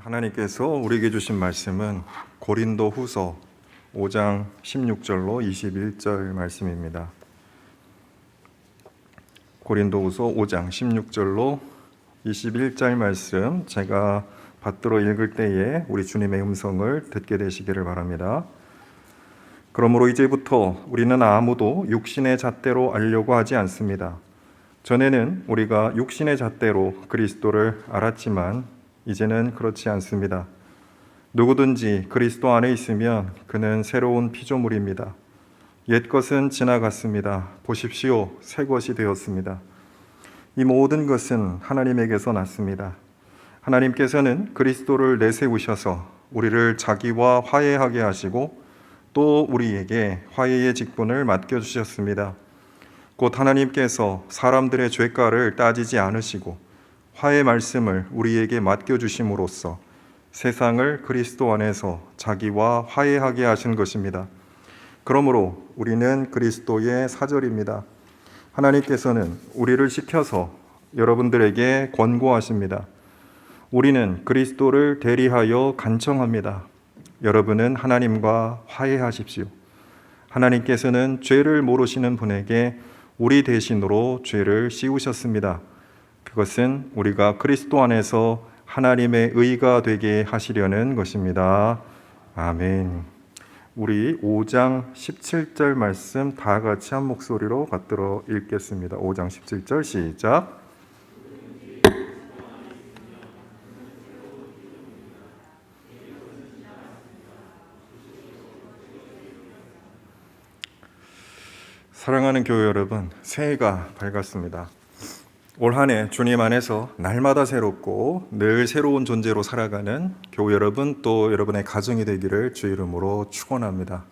하나님께서 우리에게 주신 말씀은 고린도 후서 5장 16절로 21절 말씀입니다. 고린도 후서 5장 16절로 21절 말씀, 제가 받들어 읽을 때에 우리 주님의 음성을 듣게 되시기를 바랍니다. 그러므로 이제부터 우리는 아무도 육신의 잣대로 알려고 하지 않습니다. 전에는 우리가 육신의 잣대로 그리스도를 알았지만 이제는 그렇지 않습니다. 누구든지 그리스도 안에 있으면 그는 새로운 피조물입니다. 옛 것은 지나갔습니다. 보십시오, 새 것이 되었습니다. 이 모든 것은 하나님에게서 났습니다. 하나님께서는 그리스도를 내세우셔서 우리를 자기와 화해하게 하시고 또 우리에게 화해의 직분을 맡겨주셨습니다. 곧 하나님께서 사람들의 죄가를 따지지 않으시고 화해 말씀을 우리에게 맡겨주심으로써 세상을 그리스도 안에서 자기와 화해하게 하신 것입니다. 그러므로 우리는 그리스도의 사절입니다. 하나님께서는 우리를 시켜서 여러분들에게 권고하십니다. 우리는 그리스도를 대리하여 간청합니다. 여러분은 하나님과 화해하십시오. 하나님께서는 죄를 모르시는 분에게 우리 대신으로 죄를 씌우셨습니다. 그것은 우리가 그리스도 안에서 하나님의 의가 되게 하시려는 것입니다. 아멘. 우리 5장 17절 말씀 다 같이 한 목소리로 받들어 읽겠습니다. 5장 17절 시작. 사랑하는 교회 여러분, 새해가 밝았습니다. 올 한 해 주님 안에서 날마다 새롭고 늘 새로운 존재로 살아가는 교회 여러분, 또 여러분의 가정이 되기를 주 이름으로 축원합니다.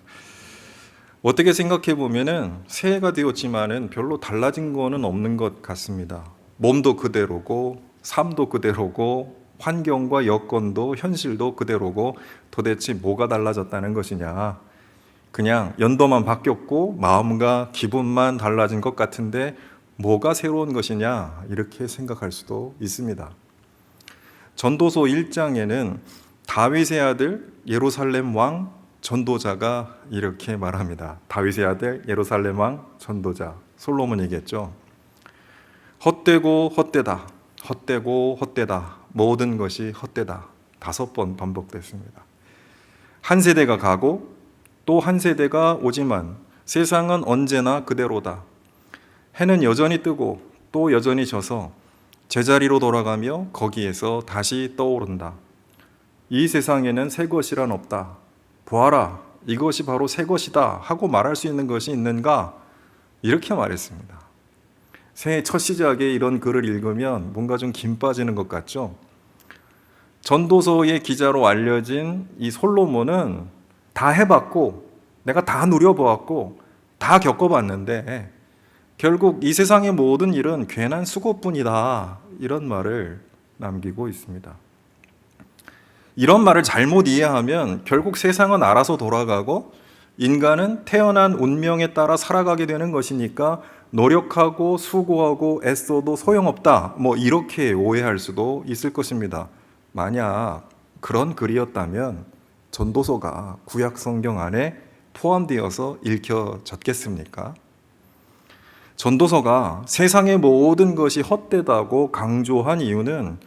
어떻게 생각해 보면은 새해가 되었지만은 별로 달라진 거는 없는 것 같습니다. 몸도 그대로고 삶도 그대로고 환경과 여건도 현실도 그대로고 도대체 뭐가 달라졌다는 것이냐? 그냥 연도만 바뀌었고 마음과 기분만 달라진 것 같은데 뭐가 새로운 것이냐, 이렇게 생각할 수도 있습니다. 전도서 1장에는 다윗의 아들 예루살렘 왕 전도자가 이렇게 말합니다. 다윗의 아들 예루살렘 왕 전도자 솔로몬이겠죠. 헛되고 헛되다, 헛되고 헛되다, 모든 것이 헛되다 5번 반복됐습니다. 한 세대가 가고 또 한 세대가 오지만 세상은 언제나 그대로다. 해는 여전히 뜨고 또 여전히 져서 제자리로 돌아가며 거기에서 다시 떠오른다. 이 세상에는 새 것이란 없다. 보아라, 이것이 바로 새 것이다 하고 말할 수 있는 것이 있는가? 이렇게 말했습니다. 새해 첫 시작에 이런 글을 읽으면 뭔가 좀 김 빠지는 것 같죠? 전도서의 기자로 알려진 이 솔로몬은 다 해봤고 내가 다 누려보았고 다 겪어봤는데 결국 이 세상의 모든 일은 괜한 수고뿐이다, 이런 말을 남기고 있습니다. 이런 말을 잘못 이해하면 결국 세상은 알아서 돌아가고 인간은 태어난 운명에 따라 살아가게 되는 것이니까 노력하고 수고하고 애써도 소용없다, 이렇게 오해할 수도 있을 것입니다. 만약 그런 글이었다면 전도서가 구약 성경 안에 포함되어서 읽혀졌겠습니까? 전도서가 세상의 모든 것이 헛되다고 강조한 이유는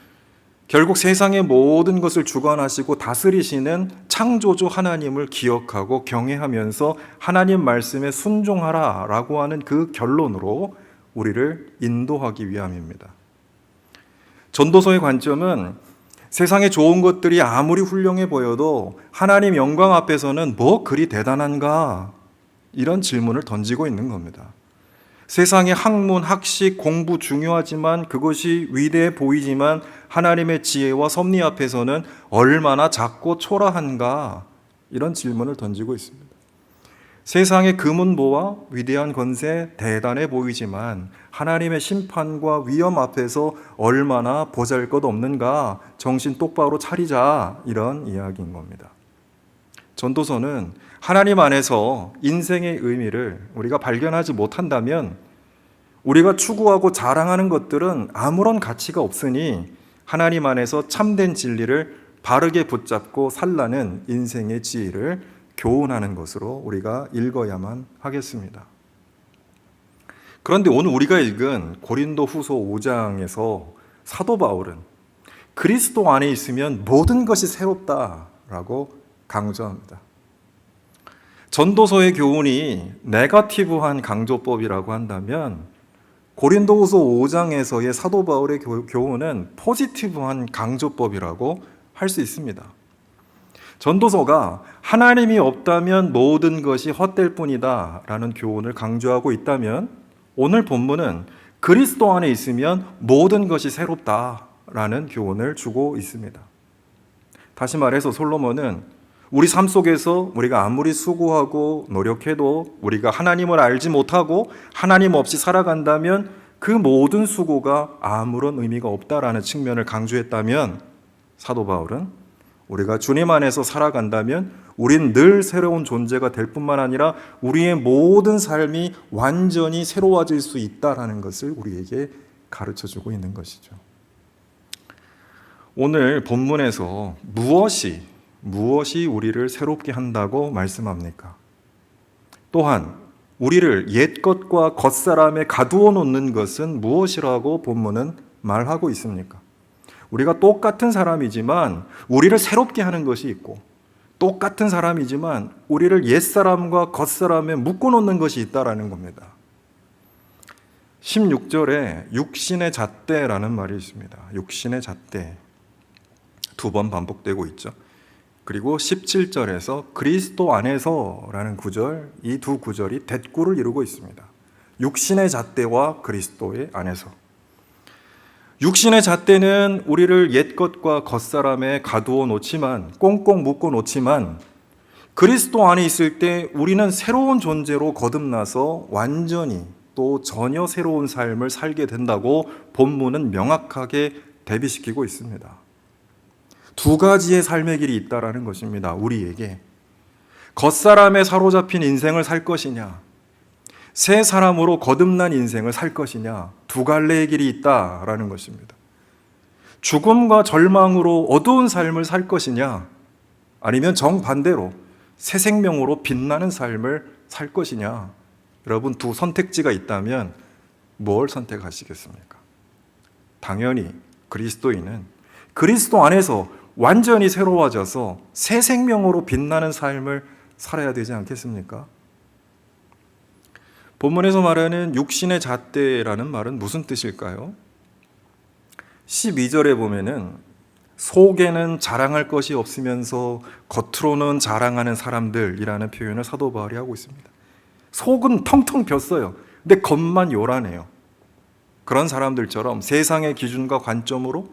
결국 세상의 모든 것을 주관하시고 다스리시는 창조주 하나님을 기억하고 경외하면서 하나님 말씀에 순종하라 라고 하는 그 결론으로 우리를 인도하기 위함입니다. 전도서의 관점은 세상의 좋은 것들이 아무리 훌륭해 보여도 하나님 영광 앞에서는 뭐 그리 대단한가? 이런 질문을 던지고 있는 겁니다. 세상의 학문, 학식, 공부 중요하지만 그것이 위대해 보이지만 하나님의 지혜와 섭리 앞에서는 얼마나 작고 초라한가? 이런 질문을 던지고 있습니다. 세상의 금은보와 위대한 권세 대단해 보이지만 하나님의 심판과 위엄 앞에서 얼마나 보잘것없는가? 정신 똑바로 차리자, 이런 이야기인 겁니다. 전도서는 하나님 안에서 인생의 의미를 우리가 발견하지 못한다면 우리가 추구하고 자랑하는 것들은 아무런 가치가 없으니 하나님 안에서 참된 진리를 바르게 붙잡고 살라는 인생의 지혜를 교훈하는 것으로 우리가 읽어야만 하겠습니다. 그런데 오늘 우리가 읽은 고린도 후서 5장에서 사도 바울은 그리스도 안에 있으면 모든 것이 새롭다라고 강조합니다. 전도서의 교훈이 네거티브한 강조법이라고 한다면 고린도후서 5장에서의 사도 바울의 교훈은 포지티브한 강조법이라고 할 수 있습니다. 전도서가 하나님이 없다면 모든 것이 헛될 뿐이다 라는 교훈을 강조하고 있다면 오늘 본문은 그리스도 안에 있으면 모든 것이 새롭다 라는 교훈을 주고 있습니다. 다시 말해서 솔로몬은 우리 삶 속에서 우리가 아무리 수고하고 노력해도 우리가 하나님을 알지 못하고 하나님 없이 살아간다면 그 모든 수고가 아무런 의미가 없다라는 측면을 강조했다면 사도 바울은 우리가 주님 안에서 살아간다면 우린 늘 새로운 존재가 될 뿐만 아니라 우리의 모든 삶이 완전히 새로워질 수 있다라는 것을 우리에게 가르쳐주고 있는 것이죠. 오늘 본문에서 무엇이 우리를 새롭게 한다고 말씀합니까? 또한 우리를 옛 것과 겉사람에 가두어 놓는 것은 무엇이라고 본문은 말하고 있습니까? 우리가 똑같은 사람이지만 우리를 새롭게 하는 것이 있고 똑같은 사람이지만 우리를 옛사람과 겉사람에 묶어놓는 것이 있다라는 겁니다. 16절에 육신의 잣대라는 말이 있습니다. 육신의 잣대 2번 반복되고 있죠. 그리고 17절에서 그리스도 안에서라는 구절, 이 두 구절이 대꾸를 이루고 있습니다. 육신의 잣대와 그리스도의 안에서. 육신의 잣대는 우리를 옛것과 겉사람에 가두어 놓지만, 꽁꽁 묶어 놓지만 그리스도 안에 있을 때 우리는 새로운 존재로 거듭나서 완전히 또 전혀 새로운 삶을 살게 된다고 본문은 명확하게 대비시키고 있습니다. 두 가지의 삶의 길이 있다라는 것입니다. 우리에게 겉사람에 사로잡힌 인생을 살 것이냐, 새 사람으로 거듭난 인생을 살 것이냐, 두 갈래의 길이 있다라는 것입니다. 죽음과 절망으로 어두운 삶을 살 것이냐, 아니면 정반대로 새 생명으로 빛나는 삶을 살 것이냐. 여러분, 두 선택지가 있다면 뭘 선택하시겠습니까? 당연히 그리스도인은 그리스도 안에서 완전히 새로워져서 새 생명으로 빛나는 삶을 살아야 되지 않겠습니까? 본문에서 말하는 육신의 잣대라는 말은 무슨 뜻일까요? 12절에 보면은 속에는 자랑할 것이 없으면서 겉으로는 자랑하는 사람들이라는 표현을 사도 바울이 하고 있습니다. 속은 텅텅 비었어요. 근데 겉만 요란해요. 그런 사람들처럼 세상의 기준과 관점으로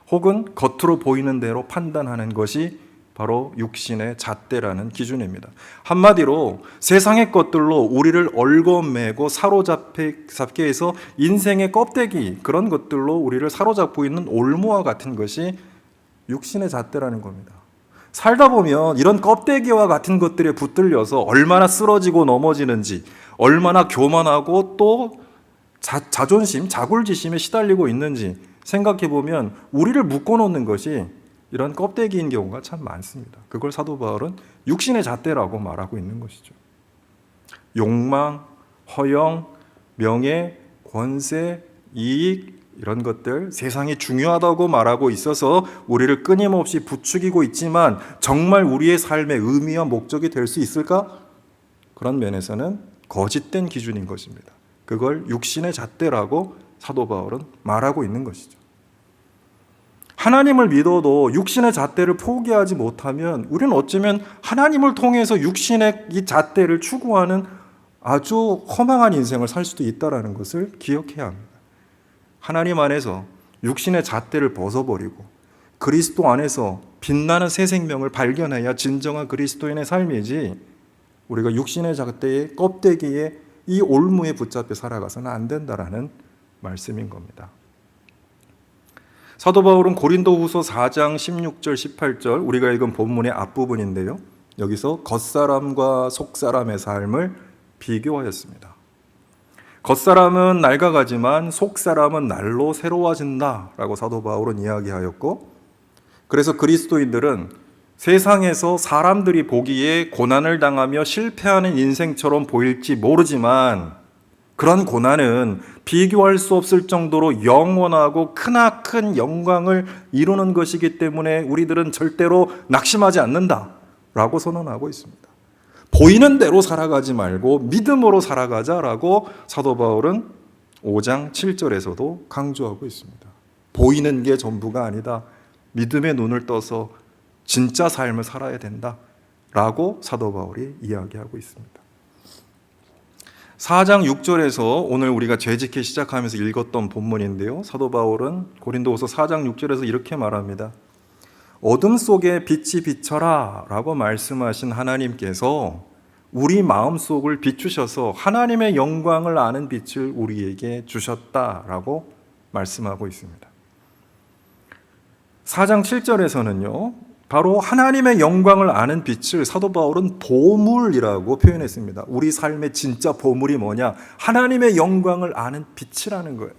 혹은 겉으로 보이는 대로 판단하는 것이 바로 육신의 잣대라는 기준입니다. 한마디로 세상의 것들로 우리를 얽어매고 사로잡게 해서 인생의 껍데기, 그런 것들로 우리를 사로잡고 있는 올무와 같은 것이 육신의 잣대라는 겁니다. 살다 보면 이런 껍데기와 같은 것들에 붙들려서 얼마나 쓰러지고 넘어지는지, 얼마나 교만하고 또 자존심, 자굴지심에 시달리고 있는지 생각해 보면 우리를 묶어놓는 것이 이런 껍데기인 경우가 참 많습니다. 그걸 사도 바울은 육신의 잣대라고 말하고 있는 것이죠. 욕망, 허영, 명예, 권세, 이익, 이런 것들 세상이 중요하다고 말하고 있어서 우리를 끊임없이 부추기고 있지만 정말 우리의 삶의 의미와 목적이 될 수 있을까? 그런 면에서는 거짓된 기준인 것입니다. 그걸 육신의 잣대라고 사도 바울은 말하고 있는 것이죠. 하나님을 믿어도 육신의 잣대를 포기하지 못하면 우리는 어쩌면 하나님을 통해서 육신의 이 잣대를 추구하는 아주 허망한 인생을 살 수도 있다는 것을 기억해야 합니다. 하나님 안에서 육신의 잣대를 벗어버리고 그리스도 안에서 빛나는 새 생명을 발견해야 진정한 그리스도인의 삶이지, 우리가 육신의 잣대의 껍데기에 이 올무에 붙잡혀 살아가서는 안 된다라는 말씀인 겁니다. 사도 바울은 고린도후서 4장 16절 18절 우리가 읽은 본문의 앞부분인데요, 여기서 겉사람과 속사람의 삶을 비교하였습니다. 겉사람은 낡아가지만 속사람은 날로 새로워진다 라고 사도 바울은 이야기하였고, 그래서 그리스도인들은 세상에서 사람들이 보기에 고난을 당하며 실패하는 인생처럼 보일지 모르지만 그런 고난은 비교할 수 없을 정도로 영원하고 크나큰 영광을 이루는 것이기 때문에 우리들은 절대로 낙심하지 않는다라고 선언하고 있습니다. 보이는 대로 살아가지 말고 믿음으로 살아가자라고 사도 바울은 5장 7절에서도 강조하고 있습니다. 보이는 게 전부가 아니다. 믿음의 눈을 떠서 진짜 삶을 살아야 된다라고 사도 바울이 이야기하고 있습니다. 4장 6절에서 오늘 우리가 죄짓기 시작하면서 읽었던 본문인데요. 사도 바울은 고린도후서 4장 6절에서 이렇게 말합니다. 어둠 속에 빛이 비쳐라 라고 말씀하신 하나님께서 우리 마음속을 비추셔서 하나님의 영광을 아는 빛을 우리에게 주셨다라고 말씀하고 있습니다. 4장 7절에서는요. 바로 하나님의 영광을 아는 빛을 사도 바울은 보물이라고 표현했습니다. 우리 삶의 진짜 보물이 뭐냐? 하나님의 영광을 아는 빛이라는 거예요.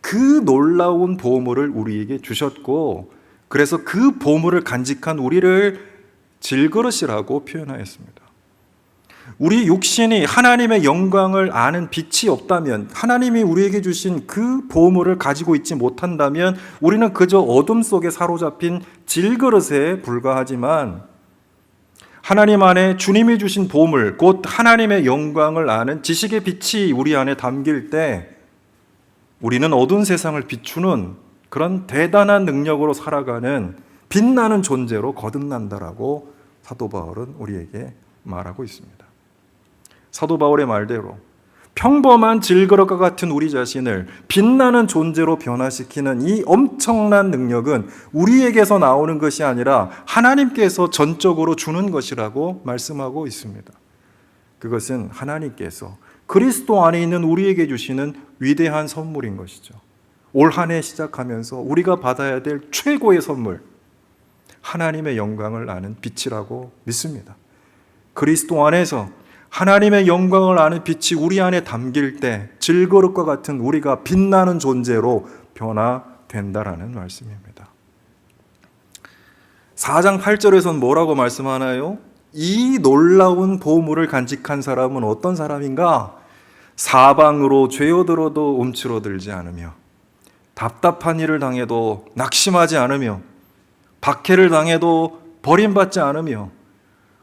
그 놀라운 보물을 우리에게 주셨고 그래서 그 보물을 간직한 우리를 질그릇이라고 표현하였습니다. 우리 육신이 하나님의 영광을 아는 빛이 없다면, 하나님이 우리에게 주신 그 보물을 가지고 있지 못한다면 우리는 그저 어둠 속에 사로잡힌 질그릇에 불과하지만 하나님 안에 주님이 주신 보물, 곧 하나님의 영광을 아는 지식의 빛이 우리 안에 담길 때 우리는 어두운 세상을 비추는 그런 대단한 능력으로 살아가는 빛나는 존재로 거듭난다라고 사도 바울은 우리에게 말하고 있습니다. 사도 바울의 말대로 평범한 질그릇과 같은 우리 자신을 빛나는 존재로 변화시키는 이 엄청난 능력은 우리에게서 나오는 것이 아니라 하나님께서 전적으로 주는 것이라고 말씀하고 있습니다. 그것은 하나님께서 그리스도 안에 있는 우리에게 주시는 위대한 선물인 것이죠. 올 한 해 시작하면서 우리가 받아야 될 최고의 선물, 하나님의 영광을 아는 빛이라고 믿습니다. 그리스도 안에서 하나님의 영광을 아는 빛이 우리 안에 담길 때 질그릇과 같은 우리가 빛나는 존재로 변화된다라는 말씀입니다. 4장 8절에서는 뭐라고 말씀하나요? 이 놀라운 보물을 간직한 사람은 어떤 사람인가? 사방으로 죄어들어도 움츠러들지 않으며 답답한 일을 당해도 낙심하지 않으며 박해를 당해도 버림받지 않으며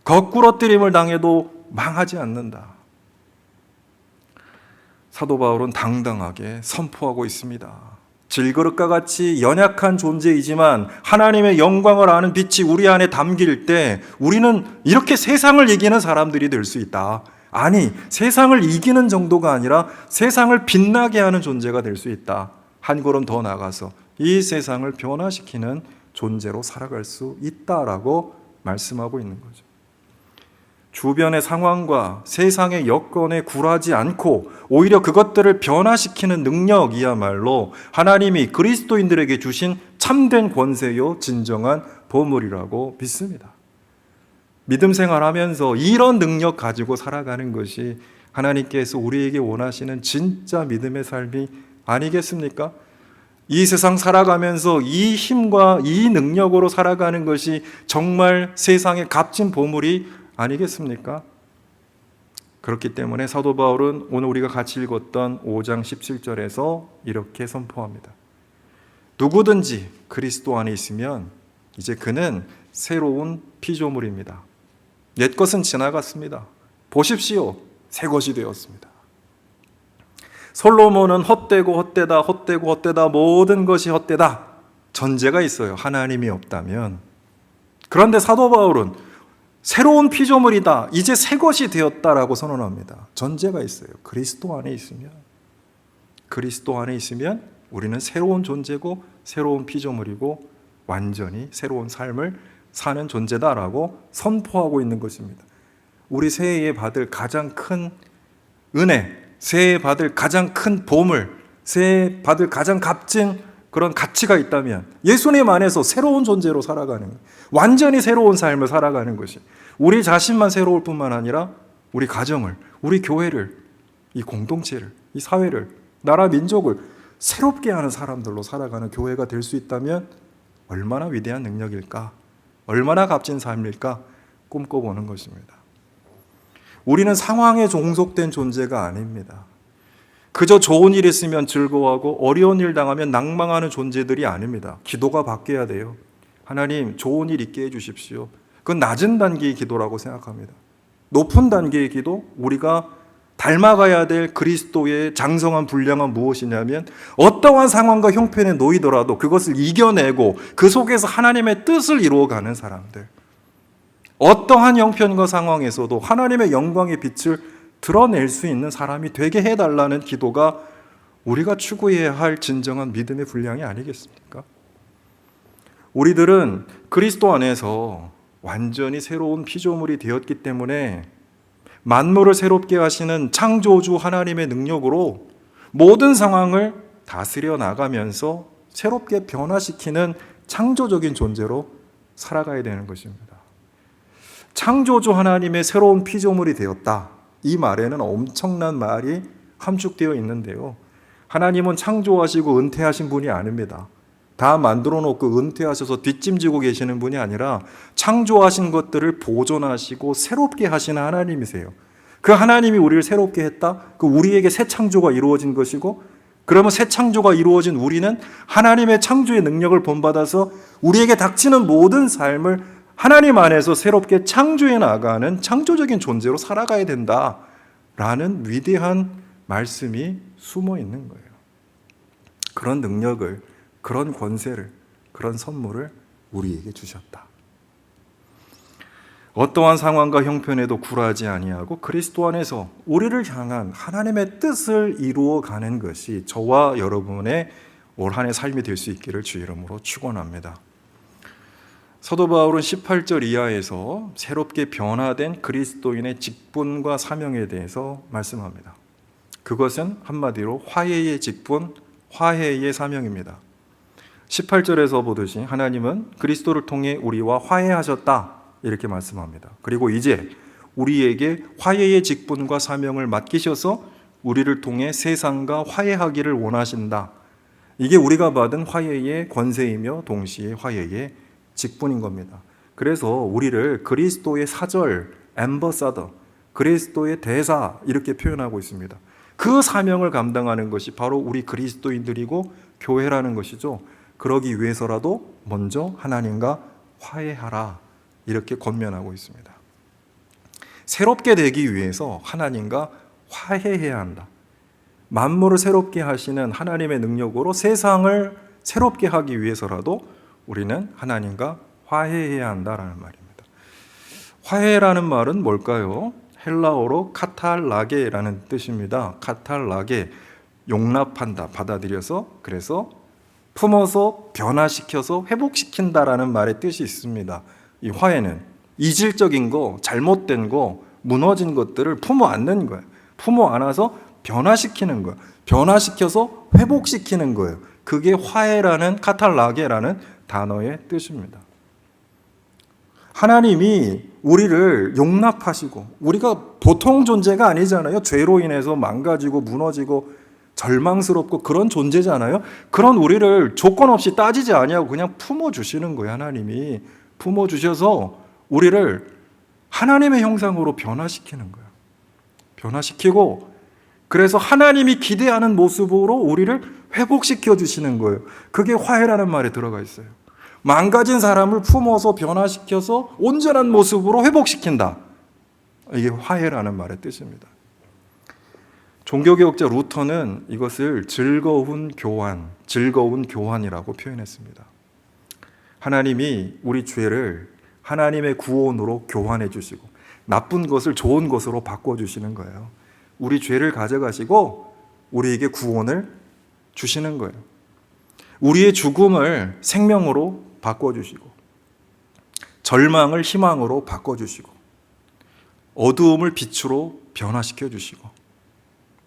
거꾸러뜨림을 당해도 망하지 않는다. 사도 바울은 당당하게 선포하고 있습니다. 질그릇과 같이 연약한 존재이지만 하나님의 영광을 아는 빛이 우리 안에 담길 때 우리는 이렇게 세상을 이기는 사람들이 될 수 있다. 아니, 세상을 이기는 정도가 아니라 세상을 빛나게 하는 존재가 될 수 있다. 한 걸음 더 나가서 이 세상을 변화시키는 존재로 살아갈 수 있다라고 말씀하고 있는 거죠. 주변의 상황과 세상의 여건에 굴하지 않고 오히려 그것들을 변화시키는 능력이야말로 하나님이 그리스도인들에게 주신 참된 권세요 진정한 보물이라고 믿습니다. 믿음 생활하면서 이런 능력 가지고 살아가는 것이 하나님께서 우리에게 원하시는 진짜 믿음의 삶이 아니겠습니까? 이 세상 살아가면서 이 힘과 이 능력으로 살아가는 것이 정말 세상의 값진 보물이 아니겠습니까? 그렇기 때문에 사도 바울은 오늘 우리가 같이 읽었던 5장 17절에서 이렇게 선포합니다. 누구든지 그리스도 안에 있으면 이제 그는 새로운 피조물입니다. 옛 것은 지나갔습니다. 보십시오. 새 것이 되었습니다. 솔로몬은 헛되고 헛되다, 헛되고 헛되다, 모든 것이 헛되다. 전제가 있어요. 하나님이 없다면. 그런데 사도 바울은 새로운 피조물이다. 이제 새 것이 되었다라고 선언합니다. 전제가 있어요. 그리스도 안에 있으면 우리는 새로운 존재고 새로운 피조물이고 완전히 새로운 삶을 사는 존재다라고 선포하고 있는 것입니다. 우리 새해에 받을 가장 큰 은혜, 새해에 받을 가장 큰 보물, 새해에 받을 가장 값진 그런 가치가 있다면 예수님 안에서 새로운 존재로 살아가는 거예요. 완전히 새로운 삶을 살아가는 것이 우리 자신만 새로울 뿐만 아니라 우리 가정을, 우리 교회를, 이 공동체를, 이 사회를, 나라 민족을 새롭게 하는 사람들로 살아가는 교회가 될 수 있다면 얼마나 위대한 능력일까? 얼마나 값진 삶일까? 꿈꿔보는 것입니다. 우리는 상황에 종속된 존재가 아닙니다. 그저 좋은 일 있으면 즐거워하고 어려운 일 당하면 낭망하는 존재들이 아닙니다. 기도가 바뀌어야 돼요. 하나님, 좋은 일 있게 해주십시오. 그건 낮은 단계의 기도라고 생각합니다. 높은 단계의 기도, 우리가 닮아가야 될 그리스도의 장성한 분량은 무엇이냐면 어떠한 상황과 형편에 놓이더라도 그것을 이겨내고 그 속에서 하나님의 뜻을 이루어가는 사람들, 어떠한 형편과 상황에서도 하나님의 영광의 빛을 드러낼 수 있는 사람이 되게 해달라는 기도가 우리가 추구해야 할 진정한 믿음의 분량이 아니겠습니까? 우리들은 그리스도 안에서 완전히 새로운 피조물이 되었기 때문에 만물을 새롭게 하시는 창조주 하나님의 능력으로 모든 상황을 다스려 나가면서 새롭게 변화시키는 창조적인 존재로 살아가야 되는 것입니다. 창조주 하나님의 새로운 피조물이 되었다. 이 말에는 엄청난 말이 함축되어 있는데요. 하나님은 창조하시고 은퇴하신 분이 아닙니다. 다 만들어 놓고 은퇴하셔서 뒷짐지고 계시는 분이 아니라 창조하신 것들을 보존하시고 새롭게 하시는 하나님이세요. 그 하나님이 우리를 새롭게 했다? 그 우리에게 새 창조가 이루어진 것이고, 그러면 새 창조가 이루어진 우리는 하나님의 창조의 능력을 본받아서 우리에게 닥치는 모든 삶을 하나님 안에서 새롭게 창조해 나가는 창조적인 존재로 살아가야 된다라는 위대한 말씀이 숨어 있는 거예요. 그런 능력을, 그런 권세를, 그런 선물을 우리에게 주셨다. 어떠한 상황과 형편에도 굴하지 아니하고 그리스도 안에서 우리를 향한 하나님의 뜻을 이루어가는 것이 저와 여러분의 올 한 해 삶이 될 수 있기를 주 이름으로 축원합니다. 사도 바울은 18절 이하에서 새롭게 변화된 그리스도인의 직분과 사명에 대해서 말씀합니다. 그것은 한마디로 화해의 직분, 화해의 사명입니다. 18절에서 보듯이 하나님은 그리스도를 통해 우리와 화해하셨다 이렇게 말씀합니다. 그리고 이제 우리에게 화해의 직분과 사명을 맡기셔서 우리를 통해 세상과 화해하기를 원하신다. 이게 우리가 받은 화해의 권세이며 동시에 화해의 직분인 겁니다. 그래서 우리를 그리스도의 사절, 앰버사더, 그리스도의 대사 이렇게 표현하고 있습니다. 그 사명을 감당하는 것이 바로 우리 그리스도인들이고 교회라는 것이죠. 그러기 위해서라도 먼저 하나님과 화해하라 이렇게 권면하고 있습니다. 새롭게 되기 위해서 하나님과 화해해야 한다. 만물을 새롭게 하시는 하나님의 능력으로 세상을 새롭게 하기 위해서라도 우리는 하나님과 화해해야 한다라는 말입니다. 화해라는 말은 뭘까요? 헬라어로 카탈라게라는 뜻입니다. 카탈라게, 용납한다, 받아들여서, 그래서 품어서 변화시켜서 회복시킨다라는 말의 뜻이 있습니다. 이 화해는 이질적인 거, 잘못된 거, 무너진 것들을 품어 안는 거예요. 품어 안아서 변화시키는 거예요. 변화시켜서 회복시키는 거예요. 그게 화해라는, 카탈라게라는 단어의 뜻입니다. 하나님이 우리를 용납하시고, 우리가 보통 존재가 아니잖아요. 죄로 인해서 망가지고 무너지고 절망스럽고 그런 존재잖아요. 그런 우리를 조건 없이 따지지 아니하고 그냥 품어주시는 거예요. 하나님이 품어주셔서 우리를 하나님의 형상으로 변화시키는 거예요. 변화시키고, 그래서 하나님이 기대하는 모습으로 우리를 회복시켜 주시는 거예요. 그게 화해라는 말에 들어가 있어요. 망가진 사람을 품어서 변화시켜서 온전한 모습으로 회복시킨다. 이게 화해라는 말의 뜻입니다. 종교개혁자 루터는 이것을 즐거운 교환이라고 표현했습니다. 하나님이 우리 죄를 하나님의 구원으로 교환해 주시고 나쁜 것을 좋은 것으로 바꿔주시는 거예요. 우리 죄를 가져가시고 우리에게 구원을 주시는 거예요. 우리의 죽음을 생명으로 바꿔주시고 절망을 희망으로 바꿔주시고 어두움을 빛으로 변화시켜 주시고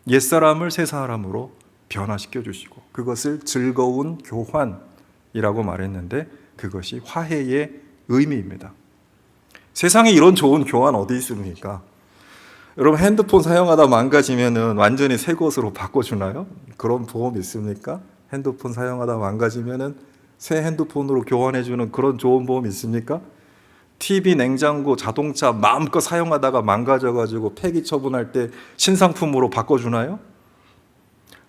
옛사람을 새사람으로 변화시켜 주시고 그것을 즐거운 교환이라고 말했는데 그것이 화해의 의미입니다. 세상에 이런 좋은 교환 어디 있습니까? 여러분 핸드폰 사용하다 망가지면 완전히 새 것으로 바꿔주나요? 그런 보험 있습니까? 핸드폰 사용하다 망가지면 새 핸드폰으로 교환해주는 그런 좋은 보험 있습니까? TV, 냉장고, 자동차 마음껏 사용하다가 망가져가지고 폐기 처분할 때 신상품으로 바꿔주나요?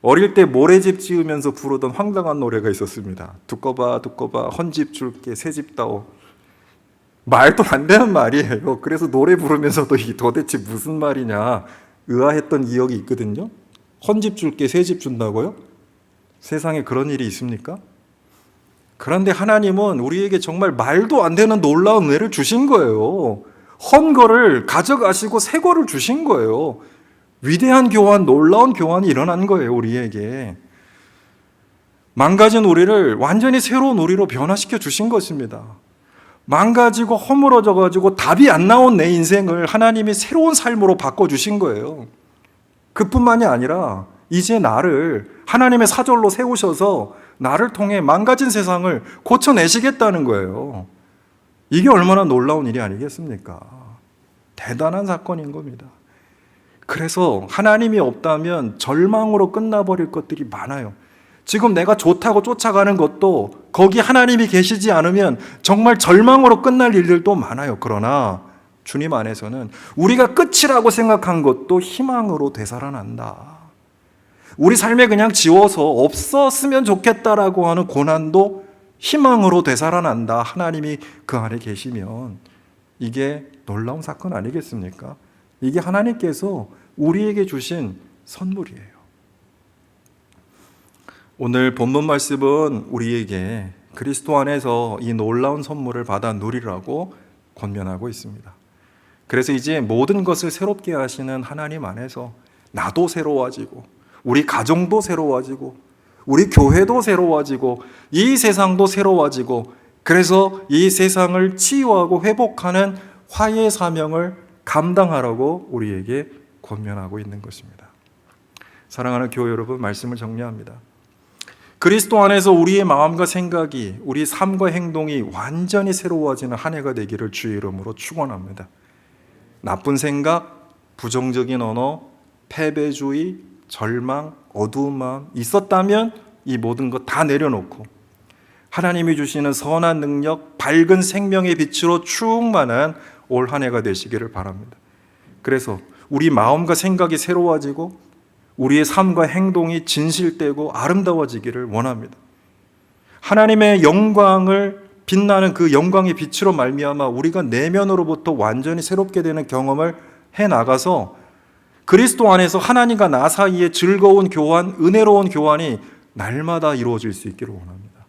어릴 때 모래집 지으면서 부르던 황당한 노래가 있었습니다. 두꺼봐 두꺼봐 헌집 줄게 새집 다오. 말도 안 되는 말이에요. 그래서 노래 부르면서도 이게 도대체 무슨 말이냐 의아했던 기억이 있거든요. 헌집 줄게 새집 준다고요? 세상에 그런 일이 있습니까? 그런데 하나님은 우리에게 정말 말도 안 되는 놀라운 은혜를 주신 거예요. 헌 거를 가져가시고 새 거를 주신 거예요. 위대한 교환, 놀라운 교환이 일어난 거예요, 우리에게. 망가진 우리를 완전히 새로운 우리로 변화시켜 주신 것입니다. 망가지고 허물어져가지고 답이 안 나온 내 인생을 하나님이 새로운 삶으로 바꿔주신 거예요. 그뿐만이 아니라 이제 나를 하나님의 사절로 세우셔서 나를 통해 망가진 세상을 고쳐내시겠다는 거예요. 이게 얼마나 놀라운 일이 아니겠습니까? 대단한 사건인 겁니다. 그래서 하나님이 없다면 절망으로 끝나버릴 것들이 많아요. 지금 내가 좋다고 쫓아가는 것도 거기 하나님이 계시지 않으면 정말 절망으로 끝날 일들도 많아요. 그러나 주님 안에서는 우리가 끝이라고 생각한 것도 희망으로 되살아난다. 우리 삶에 그냥 지워서 없었으면 좋겠다라고 하는 고난도 희망으로 되살아난다. 하나님이 그 안에 계시면 이게 놀라운 사건 아니겠습니까? 이게 하나님께서 우리에게 주신 선물이에요. 오늘 본문 말씀은 우리에게 그리스도 안에서 이 놀라운 선물을 받아 누리라고 권면하고 있습니다. 그래서 이제 모든 것을 새롭게 하시는 하나님 안에서 나도 새로워지고 우리 가정도 새로워지고 우리 교회도 새로워지고 이 세상도 새로워지고 그래서 이 세상을 치유하고 회복하는 화해의 사명을 감당하라고 우리에게 권면하고 있는 것입니다. 사랑하는 교회 여러분, 말씀을 정리합니다. 그리스도 안에서 우리의 마음과 생각이, 우리 삶과 행동이 완전히 새로워지는 한 해가 되기를 주의 이름으로 축원합니다. 나쁜 생각, 부정적인 언어, 패배주의, 절망, 어두운 마음 있었다면 이 모든 것 다 내려놓고 하나님이 주시는 선한 능력, 밝은 생명의 빛으로 충만한 올 한 해가 되시기를 바랍니다. 그래서 우리 마음과 생각이 새로워지고 우리의 삶과 행동이 진실되고 아름다워지기를 원합니다. 하나님의 영광을 빛나는 그 영광의 빛으로 말미암아 우리가 내면으로부터 완전히 새롭게 되는 경험을 해나가서 그리스도 안에서 하나님과 나 사이의 즐거운 교환, 은혜로운 교환이 날마다 이루어질 수 있기를 원합니다.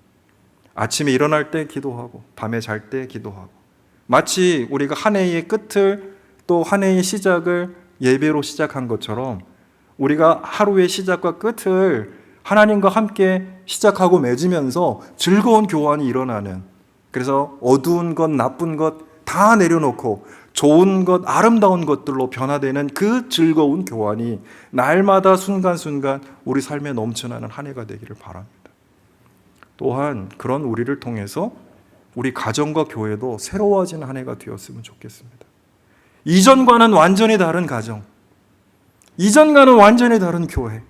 아침에 일어날 때 기도하고 밤에 잘 때 기도하고 마치 우리가 한 해의 끝을 또 한 해의 시작을 예배로 시작한 것처럼 우리가 하루의 시작과 끝을 하나님과 함께 시작하고 맺으면서 즐거운 교환이 일어나는, 그래서 어두운 것, 나쁜 것 다 내려놓고 좋은 것, 아름다운 것들로 변화되는 그 즐거운 교환이 날마다 순간순간 우리 삶에 넘쳐나는 한 해가 되기를 바랍니다. 또한 그런 우리를 통해서 우리 가정과 교회도 새로워지는 한 해가 되었으면 좋겠습니다. 이전과는 완전히 다른 가정, 이전과는 완전히 다른 교회,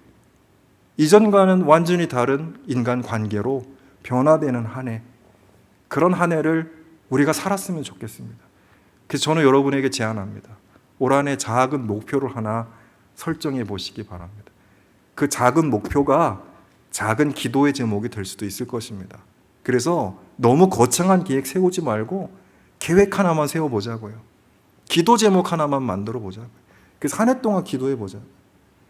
이전과는 완전히 다른 인간관계로 변화되는 한 해, 그런 한 해를 우리가 살았으면 좋겠습니다. 그래서 저는 여러분에게 제안합니다. 올 한 해 작은 목표를 하나 설정해 보시기 바랍니다. 그 작은 목표가 작은 기도의 제목이 될 수도 있을 것입니다. 그래서 너무 거창한 계획 세우지 말고 계획 하나만 세워보자고요. 기도 제목 하나만 만들어 보자고요. 그래서 한 해 동안 기도해 보자고요.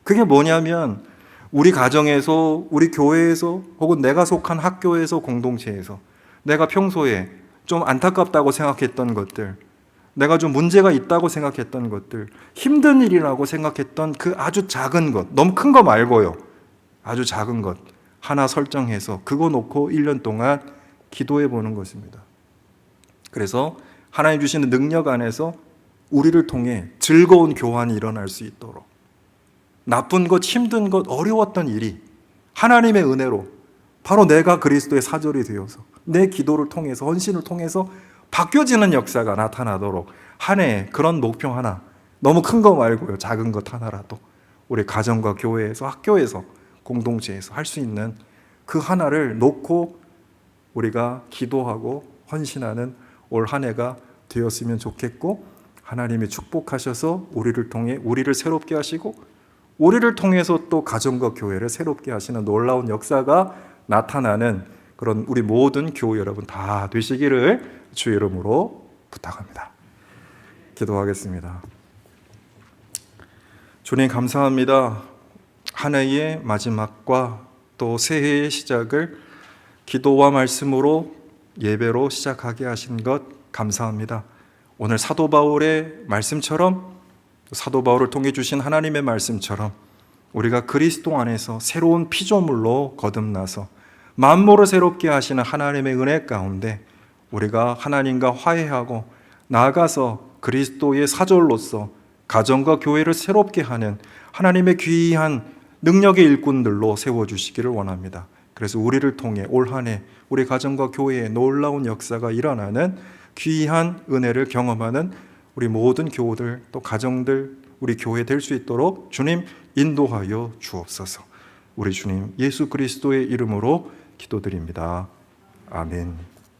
그게 뭐냐면 우리 가정에서, 우리 교회에서, 혹은 내가 속한 학교에서, 공동체에서 내가 평소에 좀 안타깝다고 생각했던 것들, 내가 좀 문제가 있다고 생각했던 것들, 힘든 일이라고 생각했던 그 아주 작은 것, 너무 큰 거 말고요, 아주 작은 것 하나 설정해서 그거 놓고 1년 동안 기도해 보는 것입니다. 그래서 하나님 주시는 능력 안에서 우리를 통해 즐거운 교환이 일어날 수 있도록, 나쁜 것, 힘든 것, 어려웠던 일이 하나님의 은혜로 바로 내가 그리스도의 사절이 되어서 내 기도를 통해서, 헌신을 통해서 바뀌어지는 역사가 나타나도록 한 해 그런 목표 하나, 너무 큰 거 말고요, 작은 것 하나라도 우리 가정과 교회에서, 학교에서, 공동체에서 할 수 있는 그 하나를 놓고 우리가 기도하고 헌신하는 올 한 해가 되었으면 좋겠고, 하나님이 축복하셔서 우리를 통해 우리를 새롭게 하시고 우리를 통해서 또 가정과 교회를 새롭게 하시는 놀라운 역사가 나타나는 그런 우리 모든 교우 여러분 다 되시기를 주의 이름으로 부탁합니다. 기도하겠습니다. 주님 감사합니다. 한 해의 마지막과 또 새해의 시작을 기도와 말씀으로 예배로 시작하게 하신 것 감사합니다. 오늘 사도 바울의 말씀처럼, 사도 바울을 통해 주신 하나님의 말씀처럼 우리가 그리스도 안에서 새로운 피조물로 거듭나서 만물을 새롭게 하시는 하나님의 은혜 가운데 우리가 하나님과 화해하고 나아가서 그리스도의 사절로서 가정과 교회를 새롭게 하는 하나님의 귀한 능력의 일꾼들로 세워주시기를 원합니다. 그래서 우리를 통해 올 한 해 우리 가정과 교회에 놀라운 역사가 일어나는 귀한 은혜를 경험하는 우리 모든 교우들 또 가정들 우리 교회 될 수 있도록 주님 인도하여 주옵소서. 우리 주님 예수 그리스도의 이름으로 기도드립니다. 아멘.